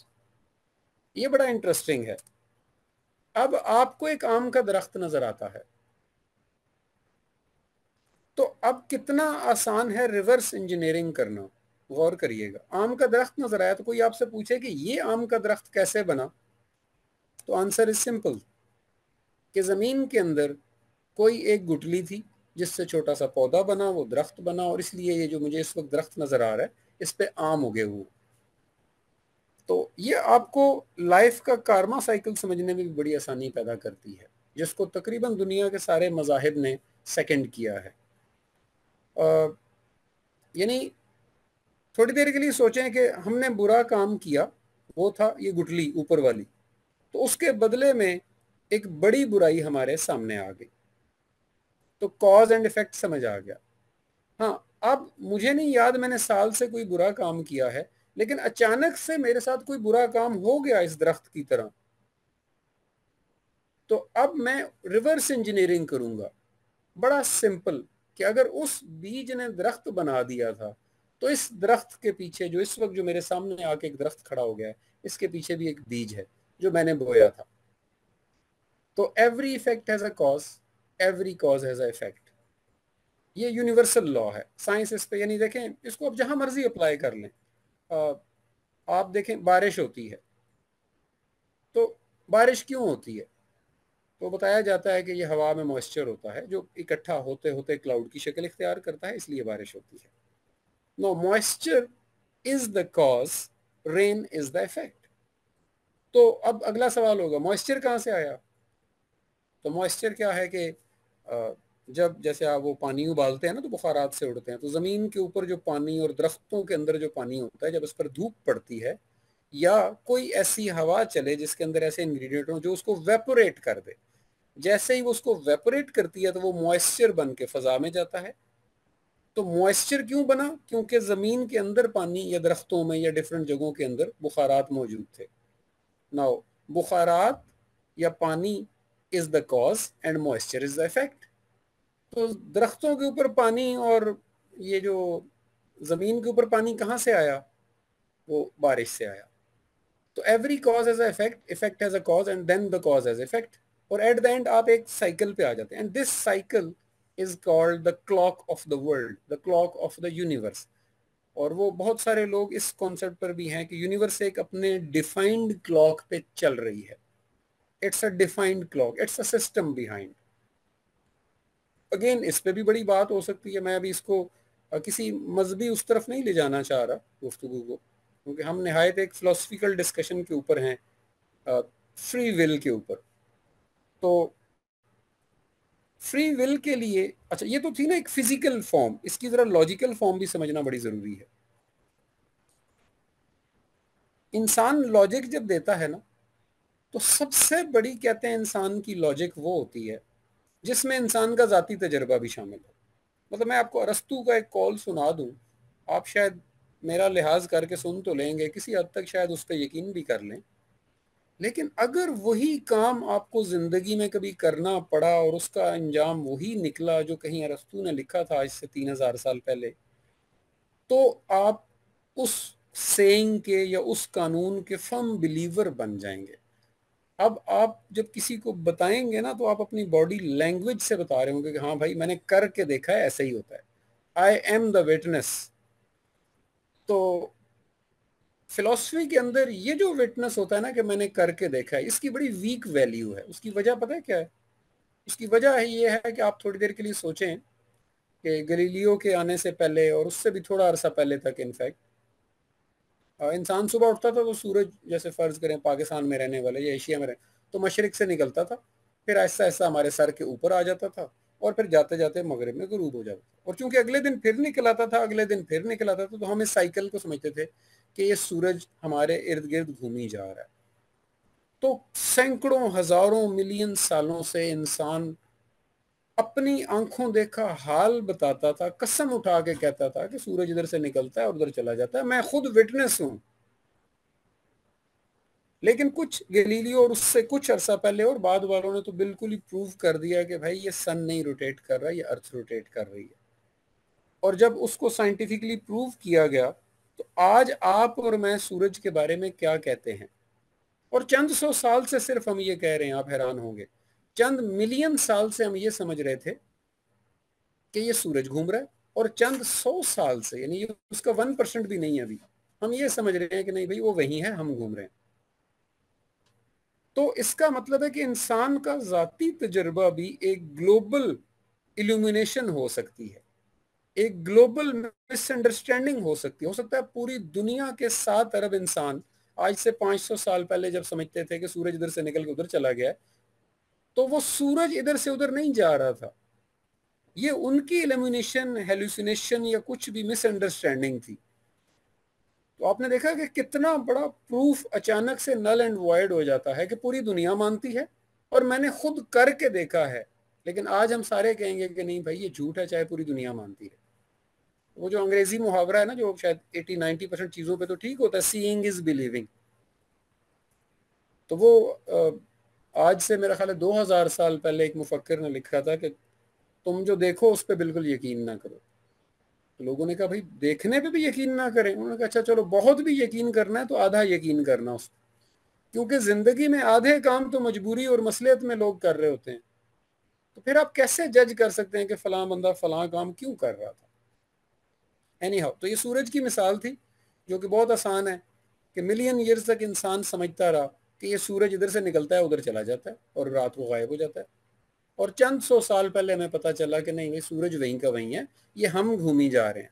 ये बड़ा इंटरेस्टिंग है। अब आपको एक आम का दरख्त नजर आता है, तो अब कितना आसान है रिवर्स इंजीनियरिंग करना। गौर करिएगा, आम का दरख्त नजर आया तो कोई आपसे पूछे कि ये आम का दरख्त कैसे बना, तो आंसर इज सिंपल कि जमीन के अंदर कोई एक गुठली थी जिससे छोटा सा पौधा बना, वो दरख्त बना, और इसलिए ये जो मुझे इस वक्त दरख्त नजर आ रहा है इस पे आम उगे हुए। तो ये आपको लाइफ का कार्मा साइकिल समझने में भी बड़ी आसानी पैदा करती है, जिसको तकरीबन दुनिया के सारे मजाहिब ने सेकंड किया है। यानी थोड़ी देर के लिए सोचें कि हमने बुरा काम किया, वो था ये गुठली ऊपर वाली, तो उसके बदले में एक बड़ी बुराई हमारे सामने आ गई, तो कॉज एंड इफेक्ट समझ आ गया। हाँ, अब मुझे नहीं याद मैंने साल से कोई बुरा काम किया है, लेकिन अचानक से मेरे साथ कोई बुरा काम हो गया इस दरख्त की तरह, तो अब मैं रिवर्स इंजीनियरिंग करूंगा। बड़ा सिंपल, कि अगर उस बीज ने दरख्त बना दिया था, तो इस दरख्त के पीछे जो इस वक्त जो मेरे सामने आके एक दरख्त खड़ा हो गया है, इसके पीछे भी एक बीज है जो मैंने बोया था। तो every effect has a cause, every cause has a effect. ये यूनिवर्सल लॉ है, साइंस इस पे, यानी देखें इसको आप जहां मर्जी अप्लाई कर लें। आप देखें बारिश होती है, तो बारिश क्यों होती है? तो बताया जाता है कि ये हवा में मॉइस्चर होता है जो इकट्ठा होते होते क्लाउड की शक्ल इख्तियार करता है, इसलिए बारिश होती है। No, moisture is the cause, rain is the effect. तो अब अगला सवाल होगा, मॉइस्चर कहाँ से आया? तो मॉइस्चर क्या है कि जब जैसे आप वो पानी उबालते हैं ना तो बुखारात से उड़ते हैं, तो ज़मीन के ऊपर जो पानी और दरख्तों के अंदर जो पानी होता है, जब उस पर धूप पड़ती है या कोई ऐसी हवा चले जिसके अंदर ऐसे इंग्रेडिएंट हो जो उसको वेपोरेट कर दे, जैसे ही वो उसको वेपोरेट करती है तो वो मॉइस्चर बन के फजा में जाता है। तो मॉइस्चर क्यों बना? क्योंकि ज़मीन के अंदर पानी या दरख्तों में या डिफरेंट जगहों के अंदर बुखारात मौजूद थे। नाउ, बुखारात या पानी is the cause and moisture is the effect. तो दरख्तों के ऊपर पानी और ये जो जमीन के ऊपर पानी कहाँ से आया? वो बारिश से आया। तो every cause as a effect, effect as a cause, and then the cause as effect, और एट द एंड आप एक साइकिल पे आ जाते हैं। And this cycle is called the clock of the world, the clock of the universe. और वो बहुत सारे लोग इस कॉन्सेप्ट पर भी हैं कि यूनिवर्स एक अपने डिफाइंड क्लॉक पे चल रही है। It's a defined clock, it's a system behind. Again इस पे भी बड़ी बात हो सकती है, मैं अभी इसको किसी मजहबी उस तरफ नहीं ले जाना चाह रहा गुफ्तगू को, क्योंकि हम नहायत एक फिलोसफिकल डिस्कशन के ऊपर हैं, फ्री विल के ऊपर। तो फ्री विल के लिए, अच्छा ये तो थी ना एक फिजिकल फॉर्म, इसकी जरा लॉजिकल फॉर्म भी समझना बड़ी जरूरी है। इंसान लॉजिक जब देता है ना, तो सबसे बड़ी कहते हैं इंसान की लॉजिक वो होती है जिसमें इंसान का जाती तजर्बा भी शामिल हो। मतलब मैं आपको अरस्तू का एक कॉल सुना दूं, आप शायद मेरा लिहाज करके सुन तो लेंगे, किसी हद तक शायद उस पर यकीन भी कर लें, लेकिन अगर वही काम आपको जिंदगी में कभी करना पड़ा और उसका अंजाम वही निकला जो कहीं अरस्तू ने लिखा था आज से 3000 साल पहले, तो आप उस सेइंग के या उस कानून के फर्म बिलीवर बन जाएंगे। अब आप जब किसी को बताएंगे ना, तो आप अपनी बॉडी लैंग्वेज से बता रहे होंगे कि हाँ भाई मैंने करके देखा है, ऐसा ही होता है, आई एम द विटनेस। तो फिलॉसफी के अंदर ये जो विटनेस होता है ना कि मैंने करके देखा है, इसकी बड़ी वीक वैल्यू है। उसकी वजह पता है क्या है? उसकी वजह है ये है कि आप थोड़ी देर के लिए सोचें कि गलीलियो के आने से पहले और उससे भी थोड़ा अरसा पहले तक इनफैक्ट, इंसान सुबह उठता था तो सूरज, जैसे फर्ज करें पाकिस्तान में रहने वाले या एशिया में रहे, तो मशरिक से निकलता था, फिर आहिस्ता आहिस्ता हमारे सर के ऊपर आ जाता था और फिर जाते जाते मगरिब में गुरूब हो जाता था। और चूंकि अगले दिन फिर निकल आता था, अगले दिन फिर निकल आता था, तो हम इस साइकिल को समझते थे कि ये सूरज हमारे इर्द गिर्द घूम ही जा रहा है। तो सैकड़ों हजारों मिलियन सालों से इंसान अपनी आंखों देखा हाल बताता था, कसम उठा के कहता था कि सूरज इधर से निकलता है और उधर चला जाता है, मैं खुद विटनेस हूं। लेकिन कुछ गैलीलियो और उससे कुछ अरसा पहले और बाद वालों ने तो बिल्कुल ही प्रूव कर दिया कि भाई ये सन नहीं रोटेट कर रहा, ये अर्थ रोटेट कर रही है। और जब उसको साइंटिफिकली प्रूव किया गया, तो आज आप और मैं सूरज के बारे में क्या कहते हैं? और चंद सौ साल से सिर्फ हम ये कह रहे हैं, आप हैरान होंगे, चंद मिलियन साल से हम ये समझ रहे थे कि ये सूरज घूम रहा है, और चंद सौ साल से, यानी ये उसका 1% भी नहीं है अभी, हम ये समझ रहे हैं कि नहीं भाई वो वही है, हम घूम रहे हैं। तो इसका मतलब है कि इंसान का जाती तजुर्बा भी एक ग्लोबल इल्यूमिनेशन हो सकती है, एक ग्लोबल मिसअंडरस्टैंडिंग हो सकती है। हो सकता है पूरी दुनिया के 7 अरब इंसान आज से 500 साल पहले जब समझते थे कि सूरज इधर से निकल के उधर चला गया है, तो वो सूरज इधर से उधर नहीं जा रहा था, ये उनकी इल्यूमिनेशन, हेलुसिनेशन या कुछ भी मिसअंडरस्टैंडिंग थी। तो आपने देखा कि कितना बड़ा प्रूफ अचानक से नल एंड वॉइड हो जाता है कि पूरी दुनिया मानती है और मैंने खुद करके देखा है। लेकिन आज हम सारे कहेंगे कि नहीं भाई ये झूठ है, चाहे पूरी दुनिया मानती है। वो जो अंग्रेजी मुहावरा है ना, जो शायद 80-90% चीजों पे तो ठीक होता है, सीइंग इज बिलीविंग, तो वो आज से मेरा ख्याल है 2000 साल पहले एक मुफक्किर ने लिखा था कि तुम जो देखो उस पर बिल्कुल यकीन ना करो। तो लोगों ने कहा भाई देखने पे भी यकीन ना करें? उन्होंने कहा अच्छा चलो, बहुत भी यकीन करना है तो आधा यकीन करना उस, क्योंकि जिंदगी में आधे काम तो मजबूरी और मसलियत में लोग कर रहे होते हैं। तो फिर आप कैसे जज कर सकते हैं कि फलां बंदा फलां काम क्यों कर रहा था? एनी हाउ, तो ये सूरज की मिसाल थी जो कि बहुत आसान है कि मिलियन ईयर्स तक इंसान समझता रहा कि ये सूरज इधर से निकलता है उधर चला जाता है और रात को गायब हो जाता है। और चंद सौ साल पहले हमें पता चला कि नहीं भाई सूरज वहीं का वहीं है, ये हम घूमी जा रहे हैं।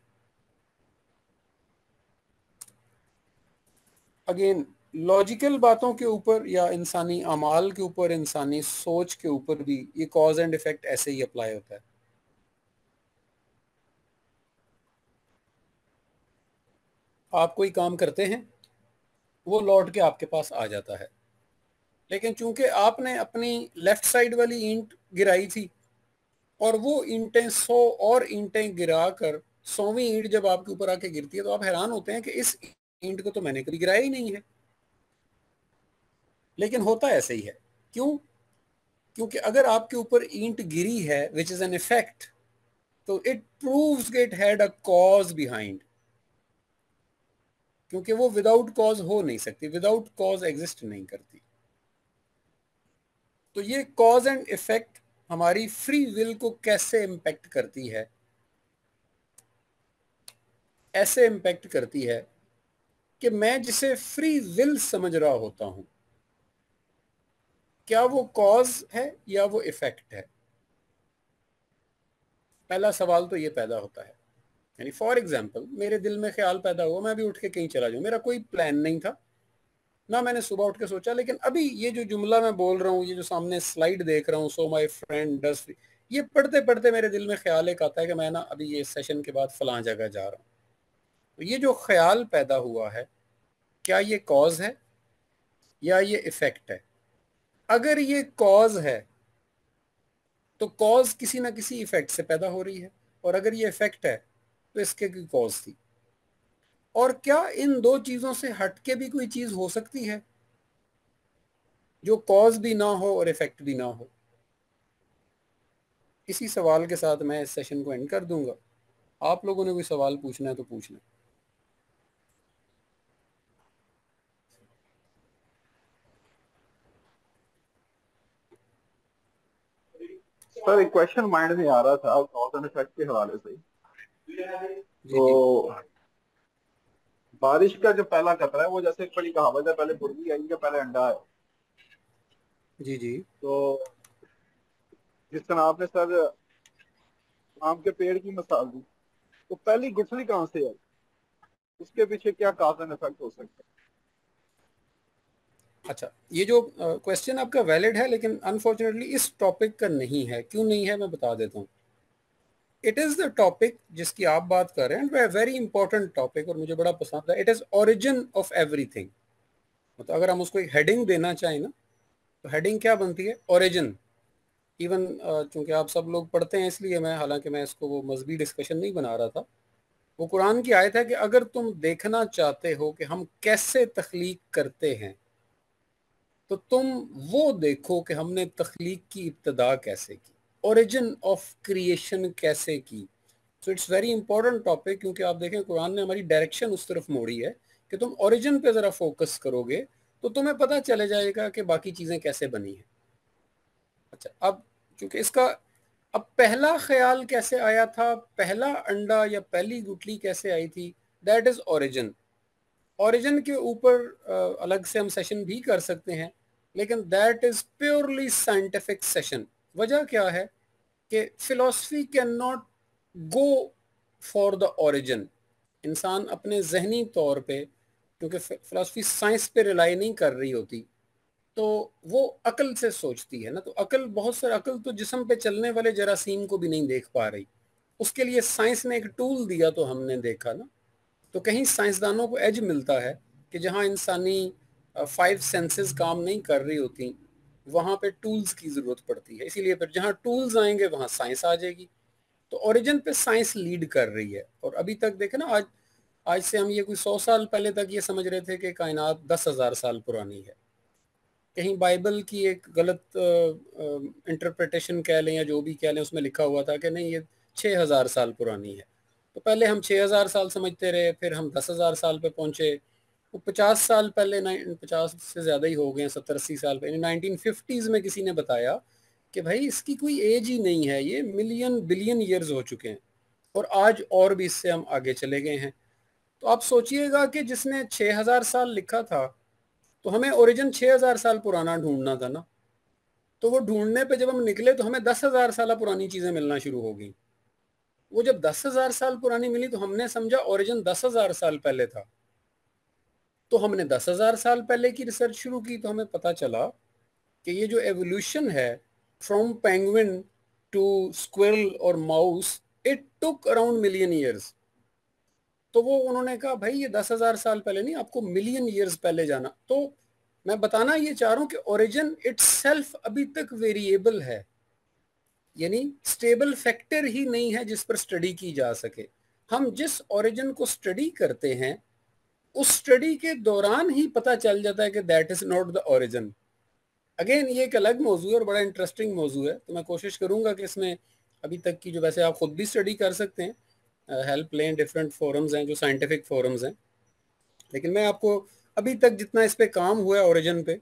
अगेन, लॉजिकल बातों के ऊपर या इंसानी अमाल के ऊपर, इंसानी सोच के ऊपर भी ये कॉज एंड इफेक्ट ऐसे ही अप्लाई होता है। आप कोई काम करते हैं, वो लौट के आपके पास आ जाता है, लेकिन चूंकि आपने अपनी लेफ्ट साइड वाली ईंट गिराई थी और वो ईंटें 100 और ईंटें गिरा कर 100वीं ईंट जब आपके ऊपर आके गिरती है, तो आप हैरान होते हैं कि इस ईंट को तो मैंने कभी गिराया ही नहीं है। लेकिन होता ऐसे ही है। क्यों? क्योंकि अगर आपके ऊपर ईंट गिरी है विच इज एन इफेक्ट, तो it proves it had a cause behind, क्योंकि वो विदाउट कॉज हो नहीं सकती, विदाउट कॉज एग्जिस्ट नहीं करती। तो ये कॉज एंड इफेक्ट हमारी फ्री विल को कैसे इम्पेक्ट करती है? ऐसे इम्पेक्ट करती है कि मैं जिसे फ्री विल समझ रहा होता हूं, क्या वो कॉज है या वो इफेक्ट है? पहला सवाल तो ये पैदा होता है। यानी फॉर एग्जाम्पल, मेरे दिल में ख्याल पैदा हुआ मैं भी उठ के कहीं चला जाऊं, मेरा कोई प्लान नहीं था, ना मैंने सुबह उठ के सोचा, लेकिन अभी ये जो जुमला मैं बोल रहा हूँ, ये जो सामने स्लाइड देख रहा हूँ, सो माय फ्रेंड डस, ये पढ़ते पढ़ते मेरे दिल में ख्याल एक आता है कि मैं ना अभी ये सेशन के बाद फलां जगह जा रहा हूँ। तो ये जो ख्याल पैदा हुआ है, क्या ये कॉज है या ये इफेक्ट है? अगर ये कॉज है तो कॉज किसी ना किसी इफेक्ट से पैदा हो रही है, और अगर ये इफेक्ट है तो इसके की कॉज थी। और क्या इन दो चीजों से हटके भी कोई चीज हो सकती है जो कॉज भी ना हो और इफेक्ट भी ना हो? इसी सवाल के साथ मैं इस सेशन को एंड कर दूंगा। आप लोगों ने कोई सवाल पूछना है तो पूछना। सर एक क्वेश्चन माइंड में आ रहा था कॉज एंड इफेक्ट के हवाले से। जी तो जी बारिश का जो पहला कतरा है, वो जैसे एक बड़ी कहावत है, पहले मुर्गी आई या पहले अंडा है। जी जी। तो जिस तरह आपने सर आम के पेड़ की मिसाल दी, तो पहली गुठली कहाँ से आई, उसके पीछे क्या कॉज एंड इफेक्ट हो सकता है? अच्छा, ये जो क्वेश्चन आपका वैलिड है, लेकिन अनफॉर्चुनेटली इस टॉपिक का नहीं है। क्यों नहीं है मैं बता देता हूँ। इट इज़ द टॉपिक जिसकी आप बात कर रहे हैं, वेरी इंपॉर्टेंट टॉपिक और मुझे बड़ा पसंद है। It is origin of everything. मतलब अगर हम उसको एक हेडिंग देना चाहें ना, तो हेडिंग क्या बनती है? ओरिजिन। इवन चूंकि आप सब लोग पढ़ते हैं इसलिए मैं, हालांकि मैं इसको वो मजहबी डिस्कशन नहीं बना रहा था, वो कुरान की आयत है कि अगर तुम देखना चाहते हो कि हम कैसे तख्लीक करते हैं, तो तुम वो देखो कि हमने तख्लीक की इब्तदा कैसे की, ओरिजिन ऑफ क्रिएशन कैसे की। So it's very important topic, क्योंकि आप देखें कुरान ने हमारी डायरेक्शन उस तरफ मोड़ी है कि तुम ओरिजिन पे ज़रा फोकस करोगे तो तुम्हें पता चले जाएगा कि बाकी चीज़ें कैसे बनी हैं। अच्छा, अब क्योंकि इसका अब पहला ख्याल कैसे आया था, पहला अंडा या पहली गुटली कैसे आई थी, दैट इज़ ओरिजिन। ओरिजिन के ऊपर अलग से हम सेशन भी कर सकते हैं, लेकिन that is purely scientific session. वजह क्या है कि philosophy can not go for the origin. इंसान अपने जहनी तौर पे, क्योंकि फिलॉसफी साइंस पे रिलाई नहीं कर रही होती, तो वो अकल से सोचती है ना। तो अकल, बहुत सारे अकल तो जिस्म पे चलने वाले जरासीम को भी नहीं देख पा रही। उसके लिए साइंस ने एक टूल दिया तो हमने देखा ना। तो कहीं साइंसदानों को एज मिलता है कि जहाँ इंसानी 5 सेंसेस काम नहीं कर रही होती, वहाँ पे टूल्स की ज़रूरत पड़ती है। इसीलिए फिर जहाँ टूल्स आएंगे वहाँ साइंस आ जाएगी। तो ओरिजिन पे साइंस लीड कर रही है। और अभी तक देखे ना, आज आज से हम ये कोई 100 साल पहले तक ये समझ रहे थे कि कायनात 10,000 साल पुरानी है। कहीं बाइबल की एक गलत इंटरप्रिटेशन कह लें या जो भी कह लें, उसमें लिखा हुआ था कि नहीं ये 6,000 साल पुरानी है। तो पहले हम 6,000 साल समझते रहे, फिर हम 10,000 साल पे पहुंचे। वो 50 साल पहले, 50 से ज़्यादा ही हो गए, 70-80 साल पहले 1950s में किसी ने बताया कि भाई इसकी कोई एज ही नहीं है, ये मिलियन बिलियन ईयर्स हो चुके हैं। और आज और भी इससे हम आगे चले गए हैं। तो आप सोचिएगा कि जिसने 6,000 साल लिखा था, तो हमें ओरिजिन 6,000 साल पुराना ढूंढना था ना। तो वो ढूंढने पे जब हम निकले तो हमें 10,000 साल पुरानी चीजें मिलना शुरू हो गई। वो जब 10,000 साल पुरानी मिली तो हमने समझा ओरिजिन 10,000 साल पहले था। तो हमने 10,000 साल पहले की रिसर्च शुरू की, तो हमें पता चला कि ये जो एवोल्यूशन है फ्रॉम पेंगुइन टू स्क्विरल और mouse, it took around million years. तो वो उन्होंने कहा भाई ये 10,000 साल पहले नहीं, आपको मिलियन ईयर्स पहले जाना। तो मैं बताना ये चाह रहा हूं कि ओरिजिन इट्सेल्फ अभी तक वेरिएबल है, यानी स्टेबल फैक्टर ही नहीं है जिस पर स्टडी की जा सके। हम जिस ओरिजिन को स्टडी करते हैं, उस स्टडी के दौरान ही पता चल जाता है कि that is not the origin. Again ये एक अलग मौजू है और बड़ा इंटरेस्टिंग मौजू है, तो मैं कोशिश करूंगा कि इसमें अभी तक की जो, वैसे आप खुद भी स्टडी कर सकते हैं, हेल्प लें, डिफरेंट फोरम्स हैं जो साइंटिफिक फोरम्स हैं। लेकिन मैं आपको अभी तक जितना इस पे काम हुआ है ओरिजिन पे,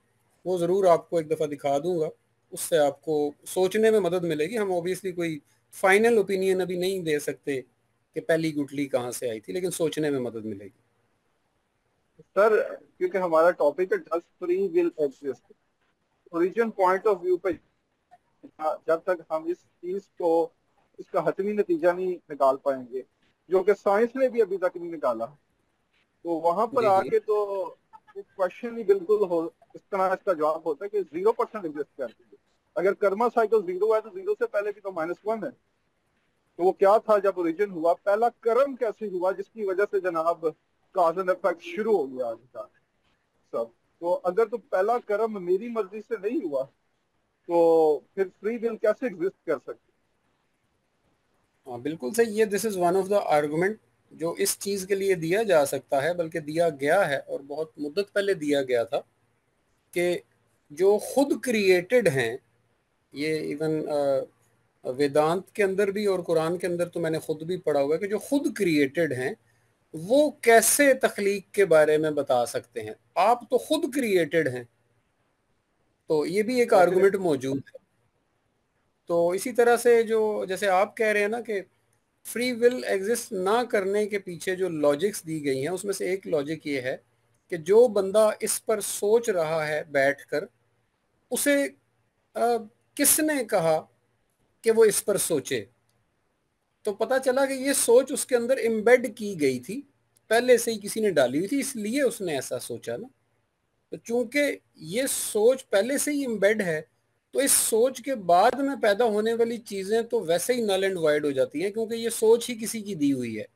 वो ज़रूर आपको एक दफ़ा दिखा दूंगा। उससे आपको सोचने में मदद मिलेगी। हम ऑब्वियसली कोई फाइनल ओपिनियन अभी नहीं दे सकते कि पहली गुठली कहाँ से आई थी, लेकिन सोचने में मदद मिलेगी। सर, क्योंकि हमारा टॉपिक है does free will exist, origin point of view पे जब तक हम इस चीज को, इसका हतमी नतीजा नहीं निकाल पाएंगे, जो कि साइंस ने भी अभी तक नहीं निकाला, तो वहां पर जी जी। आके तो वो क्वेश्चन ही बिल्कुल हो, इस तरह इसका जवाब होता है कि 0% एग्जिस्ट करती है। अगर कर्मा साइकिल 0 है तो 0 से पहले भी तो -1 है। तो वो क्या था जब ओरिजिन हुआ, पहला कर्म कैसे हुआ जिसकी वजह से जनाब काज एंड इफेक्ट शुरू हो गया आज का सब। तो अगर तो पहला कर्म मेरी मर्जी से नहीं हुआ, तो फिर फ्री विल कैसे एग्जिस्ट कर सकती। हाँ बिल्कुल सही। ये this is one of the argument जो इस चीज़ के लिए दिया जा सकता है, बल्कि दिया गया है और बहुत मुद्दत पहले दिया गया था, कि जो खुद क्रिएटेड हैं, ये इवन वेदांत के अंदर भी और कुरान के अंदर तो मैंने खुद भी पढ़ा हुआ है कि जो खुद क्रिएटेड हैं वो कैसे तख्लीक के बारे में बता सकते हैं। आप तो खुद क्रिएटेड हैं। तो ये भी एक लेकिन आर्गुमेंट मौजूद है। तो इसी तरह से जो, जैसे आप कह रहे हैं ना कि फ्री विल एग्जिस्ट ना करने के पीछे जो लॉजिक्स दी गई हैं, उसमें से एक लॉजिक ये है कि जो बंदा इस पर सोच रहा है बैठकर, उसे किसने कहा कि वो इस पर सोचे। तो पता चला कि ये सोच उसके अंदर एम्बेड की गई थी, पहले से ही किसी ने डाली हुई थी, इसलिए उसने ऐसा सोचा ना। तो चूंकि ये सोच पहले से ही इम्बेड है, तो इस सोच के बाद में पैदा होने वाली चीजें तो वैसे ही नल एंड वाइड हो जाती हैं, क्योंकि ये सोच ही किसी की दी हुई है।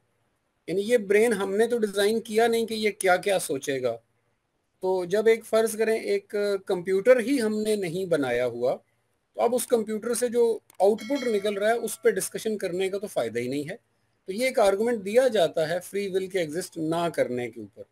यानी ये ब्रेन हमने तो डिजाइन किया नहीं कि ये क्या क्या सोचेगा। तो जब एक फर्ज करें एक कंप्यूटर ही हमने नहीं बनाया हुआ, तो अब उस कंप्यूटर से जो आउटपुट निकल रहा है उस पर डिस्कशन करने का तो फायदा ही नहीं है। तो ये एक आर्गुमेंट दिया जाता है फ्री विल के एग्जिस्ट ना करने के ऊपर।